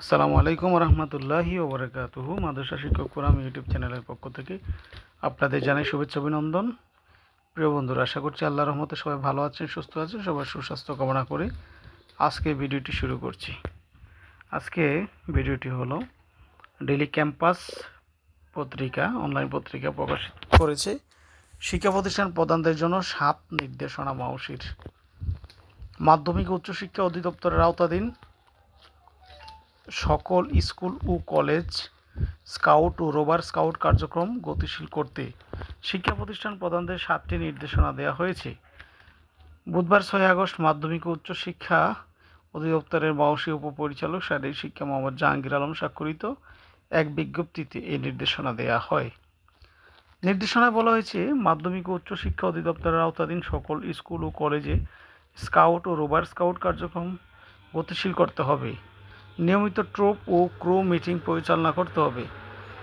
আসসালামু আলাইকুম রহমতুল্লাহি ওবরাকাতুহু। মাদ্রাসা শিক্ষক ফোরাম ইউটিউব চ্যানেলের পক্ষ থেকে আপনাদের জানাই শুভেচ্ছা অভিনন্দন। প্রিয় বন্ধুরা, আশা করছি আল্লাহর রহমতে সবাই ভালো আছেন, সুস্থ আছেন। সবার সুস্বাস্থ্য কামনা করে আজকে ভিডিওটি শুরু করছি। আজকে ভিডিওটি হলো ডেইলি ক্যাম্পাস পত্রিকা, অনলাইন পত্রিকা প্রকাশিত করেছে শিক্ষা প্রতিষ্ঠান প্রদানদের জন্য 7 নির্দেশনা। মাউসির মাধ্যমিক উচ্চশিক্ষা অধিদপ্তরের আওতাধীন সকল স্কুল ও কলেজ স্কাউট ও রোভার স্কাউট কার্যক্রম গতিশীল করতে শিক্ষা প্রতিষ্ঠান প্রধানদের 7টি নির্দেশনা দেওয়া হয়েছে। বুধবার 6 আগস্ট মাধ্যমিক ও উচ্চশিক্ষা অধিদপ্তরের মাউসি উপপরিচালক শারীরিক শিক্ষা মোহাম্মদ জাহাঙ্গীর আলম স্বাক্ষরিত এক বিজ্ঞপ্তিতে এই নির্দেশনা দেওয়া হয়। নির্দেশনায় বলা হয়েছে, মাধ্যমিক ও উচ্চশিক্ষা অধিদপ্তরের আওতাধীন সকল স্কুল ও কলেজে স্কাউট ও রোভার স্কাউট কার্যক্রম গতিশীল করতে হবে। নিয়মিত ট্রুপ ও ক্রু মিটিং পরিচালনা করতে হবে।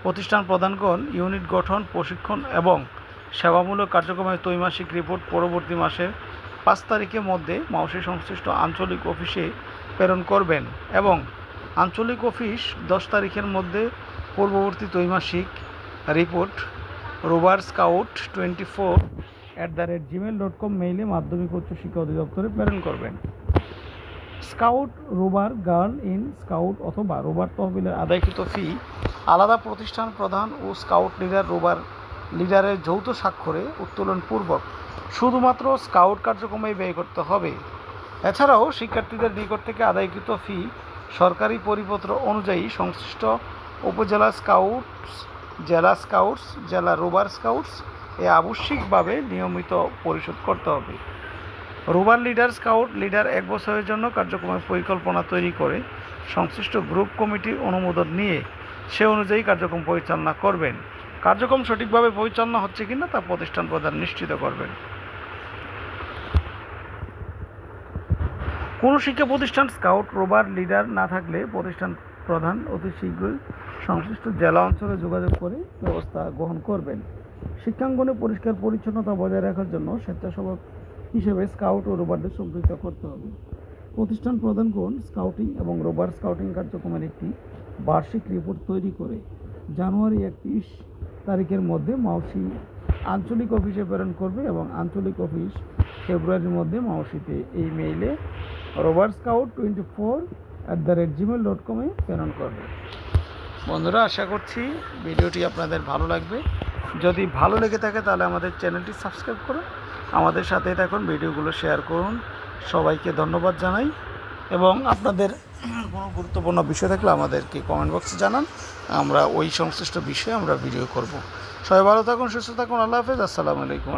প্রতিষ্ঠান প্রধানগণ ইউনিট গঠন, প্রশিক্ষণ এবং সেবামূলক কার্যক্রমের ত্রৈমাসিক রিপোর্ট পরবর্তী মাসের 5 তারিখের মধ্যে মাউসি সংশ্লিষ্ট আঞ্চলিক অফিসে প্রেরণ করবেন এবং আঞ্চলিক অফিস 10 তারিখের মধ্যে পূর্ববর্তী ত্রৈমাসিক রিপোর্ট robarscout24@gmail.com মেইলে মাধ্যমিক উচ্চশিক্ষা অধিদপ্তরে প্রেরণ করবেন। Scout, rover, girl in scout অথবা রোভার তহবিলের আদায়কৃত ফি আলাদা প্রতিষ্ঠান প্রধান ও স্কাউট লিডার, রোভার লিডারের যৌথ স্বাক্ষরে উত্তোলনপূর্বক শুধুমাত্র স্কাউট কার্যক্রমে ব্যয় করতে হবে। এছাড়াও শিক্ষার্থীদের নিকট থেকে আদায়কৃত ফি সরকারি পরিপত্র অনুযায়ী সংশ্লিষ্ট উপজেলা স্কাউটস, জেলা স্কাউটস, জেলা রোভার স্কাউটস আবশ্যিকভাবে নিয়মিত পরিশোধ করতে হবে। রোভার লিডার, স্কাউট লিডার 1 বছরের জন্য কার্যক্রমের পরিকল্পনা তৈরি করে সংশ্লিষ্ট গ্রুপ কমিটির অনুমোদন নিয়ে সে অনুযায়ী কার্যক্রম পরিচালনা করবেন। কার্যক্রম সঠিকভাবে পরিচালনা হচ্ছে কিনা তা প্রতিষ্ঠান প্রধান নিশ্চিত করবেন। কোনো শিক্ষা প্রতিষ্ঠান স্কাউট, রোভার লিডার না থাকলে প্রতিষ্ঠান প্রধান অতি শীঘ্রই সংশ্লিষ্ট জেলা অঞ্চলে যোগাযোগ করে ব্যবস্থা গ্রহণ করবেন। শিক্ষাঙ্গনে পরিষ্কার পরিচ্ছন্নতা বজায় রাখার জন্য স্বেচ্ছাসেবক হিসেবে স্কাউট ও রোভারদের সম্পৃক্ত করতে হবে। প্রতিষ্ঠান প্রধানগণ স্কাউটিং এবং রোভার স্কাউটিং কার্যক্রমের একটি বার্ষিক রিপোর্ট তৈরি করে জানুয়ারি 31 তারিখের মধ্যে মাউসি আঞ্চলিক অফিসে প্রেরণ করবে এবং আঞ্চলিক অফিস ফেব্রুয়ারির মধ্যে মাউসিতে এই মেইলে robarscout24@gmail.com প্রেরণ করবে। বন্ধুরা, আশা করছি ভিডিওটি আপনাদের ভালো লাগবে। যদি ভালো লেগে থাকে তাহলে আমাদের চ্যানেলটি সাবস্ক্রাইব করুন, আমাদের সাথেই থাকুন, ভিডিওগুলো শেয়ার করুন। সবাইকে ধন্যবাদ জানাই এবং আপনাদের কোনো গুরুত্বপূর্ণ বিষয় থাকলে আমাদেরকে কমেন্ট বক্সে জানান, আমরা ওই সংশ্লিষ্ট বিষয়ে আমরা ভিডিও করব। সবাই ভালো থাকুন, সুস্থ থাকুন। আল্লাহ হাফেজ। আসসালামু আলাইকুম।